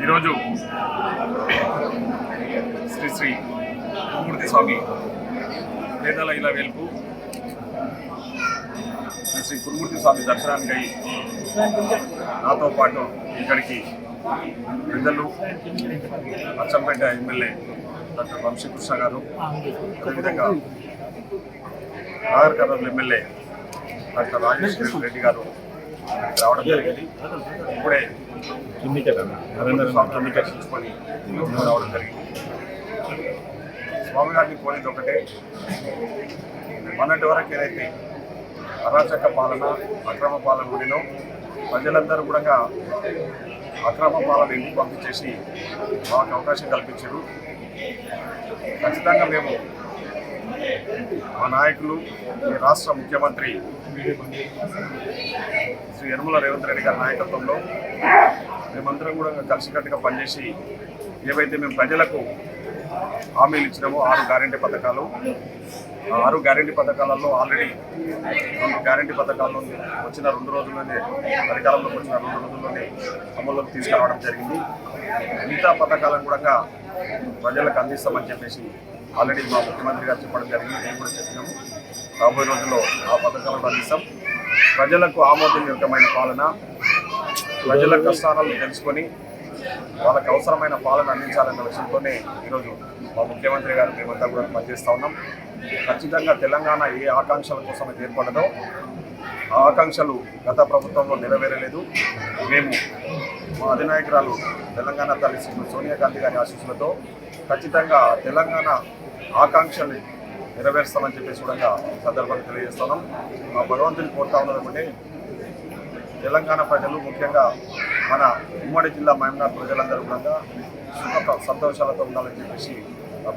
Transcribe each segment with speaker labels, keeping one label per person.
Speaker 1: ఈరోజు శ్రీ శ్రీ గురుమూర్తి స్వామి పేదల ఇలా వెలుపు శ్రీ గురుమూర్తి స్వామి దర్శనానికి నాతో పాటు ఇక్కడికి పెద్దలు అచ్చంపేట ఎమ్మెల్యే డాక్టర్ వంశీకృష్ణ గారు, అదేవిధంగా నాగర్ కర్నూలు ఎమ్మెల్యే డాక్టర్ రాజేష్ రెడ్డి గారు రావడం జరిగింది. ఇప్పుడే దర్శించుకొని రావడం జరిగింది. స్వామివారిని కోరేది ఒకటే, మొన్నటి వరకు ఏదైతే అరాచక పాలన, అక్రమ పాలన ఉండినో ప్రజలందరూ కూడా అక్రమ పాలన ఇంటికి పంపించేసి మాకు అవకాశం కల్పించారు. ఖచ్చితంగా మేము మా నాయకులు, ఈ రాష్ట్ర ముఖ్యమంత్రి శ్రీ యనమల రేవంత్ రెడ్డి గారి నాయకత్వంలో మేమందరం కూడా కలిసికట్టుగా పనిచేసి ఏవైతే మేము ప్రజలకు హామీలు ఇచ్చినామో 6 గ్యారెంటీ పథకాలు, 6 గ్యారెంటీ పథకాలలో ఆల్రెడీ 2 గ్యారెంటీ పథకాల్లో వచ్చిన 2 రోజుల్లోనే, అధికారంలోకి వచ్చిన 2 రోజుల్లోనే అమల్లోకి తీసుకురావడం జరిగింది. మిగతా పథకాలను కూడా ప్రజలకు అందిస్తామని చెప్పేసి ఆల్రెడీ మా ముఖ్యమంత్రి గారు చెప్పడం జరిగింది. మేము కూడా చెప్పినాము, రాబోయే రోజుల్లో ఆ పథకాలను అందిస్తాం. ప్రజలకు ఆమోదయోగ్యమైన పాలన, ప్రజల కష్టాలను తెలుసుకొని వాళ్ళకి అవసరమైన పాలన అందించాలన్న విషయంతోనే ఈరోజు మా ముఖ్యమంత్రి గారు మేమంతా కూడా పనిచేస్తూ ఉన్నాం. ఖచ్చితంగా తెలంగాణ ఏ ఆకాంక్షల కోసం అయితే ఏర్పడదో ఆ ఆకాంక్షలు గత ప్రభుత్వంలో నెరవేరలేదు. మేము మా అధినాయకురాలు తెలంగాణ తల్లి సోనియా గాంధీ గారి ఆశీస్సులతో ఖచ్చితంగా తెలంగాణ ఆకాంక్షలు నెరవేరుస్తామని చెప్పేసి కూడా సందర్భంగా తెలియజేస్తున్నాం. మా భగవంతుని కోరుతా ఉన్నదంటే తెలంగాణ ప్రజలు, ముఖ్యంగా మన ఉమ్మడి జిల్లా మహబూబ్నగర్ ప్రజలందరూ కూడా సుఖ సంతోషాలతో ఉండాలని చెప్పేసి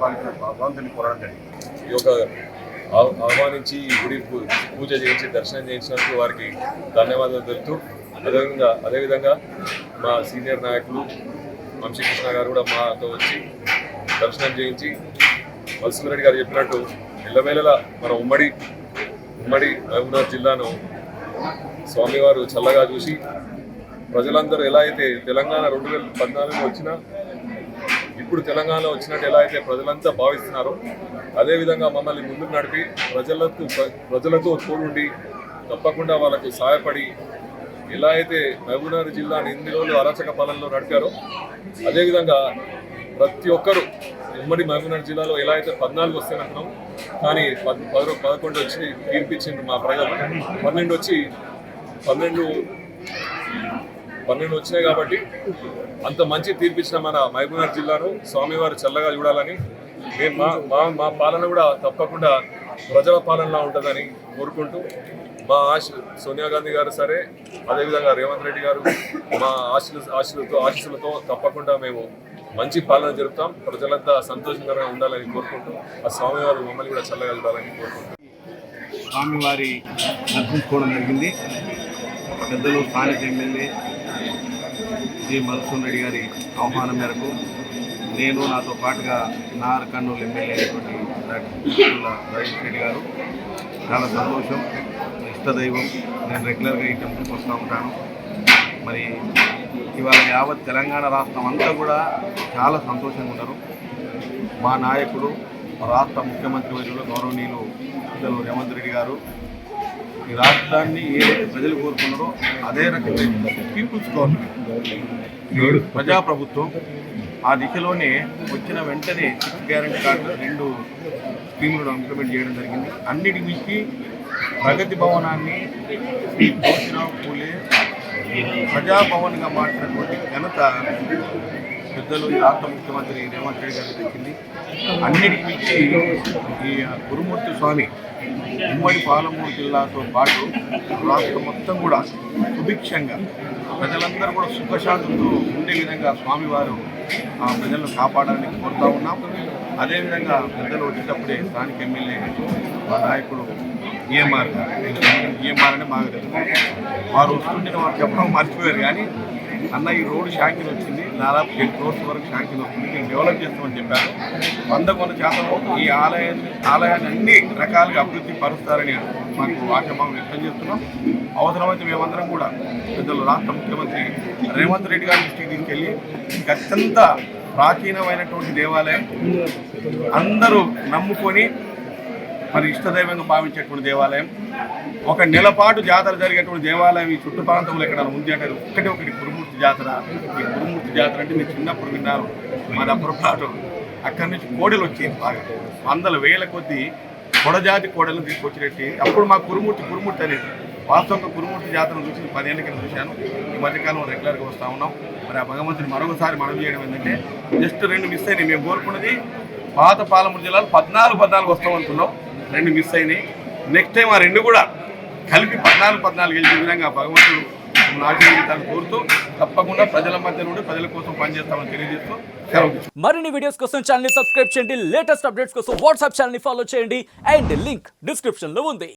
Speaker 1: భగవంతుని కోరడం జరిగింది.
Speaker 2: ఈ యొక్క ఆహ్వానించి గుడి పూజ చేయించి దర్శనం చేయించినందుకు వారికి ధన్యవాదాలు తెలుపుతూ, అదేవిధంగా మా సీనియర్ నాయకులు వంశీకృష్ణ గారు కూడా మాతో వచ్చి దర్శనం చేయించి, వలసింహారెడ్డి గారు చెప్పినట్టు ఎల్లవేళలా మన ఉమ్మడి మహబూబ్నగర్ జిల్లాను స్వామివారు చల్లగా చూసి ప్రజలందరూ ఎలా అయితే తెలంగాణ 2014లో వచ్చినా ఇప్పుడు తెలంగాణలో వచ్చినట్టు ఎలా అయితే ప్రజలంతా భావిస్తున్నారో అదేవిధంగా మమ్మల్ని ముందుకు నడిపి ప్రజలతో తోడుండి తప్పకుండా వాళ్ళకు సహాయపడి ఎలా అయితే మహబూబ్నగర్ జిల్లాని ఇన్ని రోజులు అరాచక పాలనలో నడిపారో అదేవిధంగా ప్రతి ఒక్కరూ ఉమ్మడి మహబూబ్నగర్ జిల్లాలో ఎలా అయితే 14 వస్తాయనుకున్నాం, కానీ 11 వచ్చి తీర్పిచ్చింది మా ప్రజలు. 12 వచ్చినాయి కాబట్టి అంత మంచి తీర్పిచ్చిన మన మహబూబ్నగర్ జిల్లాను స్వామివారు చల్లగా చూడాలని, మేము మా పాలన కూడా తప్పకుండా ప్రజల పాలనలా ఉంటుందని కోరుకుంటూ, మా సోనియా గాంధీ గారు సరే, అదేవిధంగా రేవంత్ రెడ్డి గారు మా ఆశీస్సులతో తప్పకుండా మేము మంచి పాలన జరుపుతాం. ప్రజలంతా సంతోషకరంగా ఉండాలని కోరుకుంటూ, ఆ స్వామివారు మమ్మల్ని కూడా చల్లగా చూడాలని కోరుకుంటాం.
Speaker 3: స్వామివారి దర్శించుకోవడం జరిగింది. పెద్దలు స్థానిక ఎమ్మెల్యే జి మధుసూదన్ రెడ్డి గారి ఆహ్వానం మేరకు నేను, నాతో పాటుగా నాగర్ కర్నూలు ఎమ్మెల్యే అయినటువంటి డాక్టర్ రాజేష్ రెడ్డి గారు, చాలా సంతోషం. ఇష్టదైవం, నేను రెగ్యులర్గా ఈ టెంపుల్కి వస్తూ ఉంటాను. మరి ఇవాళ యావత్ తెలంగాణ రాష్ట్రం అంతా కూడా చాలా సంతోషంగా ఉన్నారు. మా నాయకుడు, రాష్ట్ర ముఖ్యమంత్రి వర్యులు గౌరవనీయులు పెద్దలు రేవంత్ రెడ్డి గారు ఈ రాష్ట్రాన్ని ఏదైతే ప్రజలు కోరుకున్నారో అదే రకంగా పీపుల్స్ గవర్నమెంట్, ప్రజాప్రభుత్వం ఆ దిశలోనే వచ్చిన వెంటనే 6 గ్యారెంటీ కార్డులు 2 స్కీములను ఇంప్లిమెంట్ చేయడం జరిగింది. అన్నిటి మించి ప్రగతి భవనాన్ని జ్యోతిరావు పూలే ప్రజాభవన్గా మార్చినటువంటి ఘనత పెద్దలు ఈ రాష్ట్ర ముఖ్యమంత్రి రేవంత్ రెడ్డి గారికి దక్కింది. అన్నిటికి మించి ఈ గురుమూర్తి స్వామి ఉమ్మడి పాలమూరు జిల్లాతో పాటు రాష్ట్రం మొత్తం కూడా సుభిక్షంగా ప్రజలందరూ కూడా సుఖశాంతులతో ఉండే విధంగా స్వామివారు ఆ ప్రజలను కాపాడాలని కోరుతూ ఉన్నాం. అదేవిధంగా పెద్దలు వచ్చేటప్పుడే స్థానిక ఎమ్మెల్యే మా నాయకుడు ఈఎంఆర్ అని మాకు తెలుసు. వారు వస్తుంటే వారు చెప్పడం మర్చిపోయారు, కానీ అన్న ఈ రోడ్డు శాంక్షన్ వచ్చింది, దాదాపు 10 crores వరకు శాంక్షన్ వస్తుంది, నేను డెవలప్ చేస్తామని చెప్పాను. 100% ఈ ఆలయాన్ని అన్ని రకాలుగా అభివృద్ధి పరుస్తారని మాకు ఆశాభావం వ్యక్తం చేస్తున్నాం. అవసరమైతే మేమందరం కూడా పెద్దలు రాష్ట్ర ముఖ్యమంత్రి రేవంత్ రెడ్డి గారి దృష్టికి తీసుకెళ్ళి అత్యంత ప్రాచీనమైనటువంటి దేవాలయం, అందరూ నమ్ముకొని మరి ఇష్టదైవంగా భావించేటువంటి దేవాలయం, ఒక నెలపాటు జాతర జరిగేటువంటి దేవాలయం ఈ చుట్టు ప్రాంతంలో ఎక్కడ ఉంది అంటే ఒకటి కురుమూర్తి జాతర. ఈ కురుమూర్తి జాతర అంటే నేను చిన్నప్పుడు విన్నాను, మాది అప్పుడపాటు అక్కడి నుంచి కోడలు వచ్చేది బాగా, వందల వేల కొద్దీ కొడజాతి కోడలను తీసుకొచ్చినట్టు. అప్పుడు మా కురుమూర్తి అనేది వాస్తవంగా కురుమూర్తి జాతరను చూసి 10 ఏళ్ళ కింద చూశాను. ఈ మధ్యకాలంలో రెగ్యులర్గా వస్తూ ఉన్నాం. మరి ఆ భగవంతుని మరొకసారి మనం చేయడం ఏంటంటే జస్ట్ 2 మిస్ అయినాయి. మేము కోరుకున్నది పాత పాలమూరు జిల్లాలో 14 వస్తామనుకున్నాం, 2 మిస్ అయినాయి. నెక్స్ట్ టైం ఆ 2 కూడా కలిపి 14 గెలిచే విధంగా భగవంతుడు ఆశీర్వదించాలని కోరుతూ తప్పకుండా ప్రజల మధ్య నుండి ప్రజల కోసం పనిచేస్తామని తెలియజేస్తూ సెలవు.
Speaker 4: మరిన్ని వీడియోస్ కోసం ఛానల్ ని సబ్స్క్రైబ్ చేయండి, లేటెస్ట్ అప్డేట్స్ కోసం వాట్సాప్ ఛానల్ ని ఫాలో చేయండి అండ్ లింక్ డిస్క్రిప్షన్ లో ఉంది.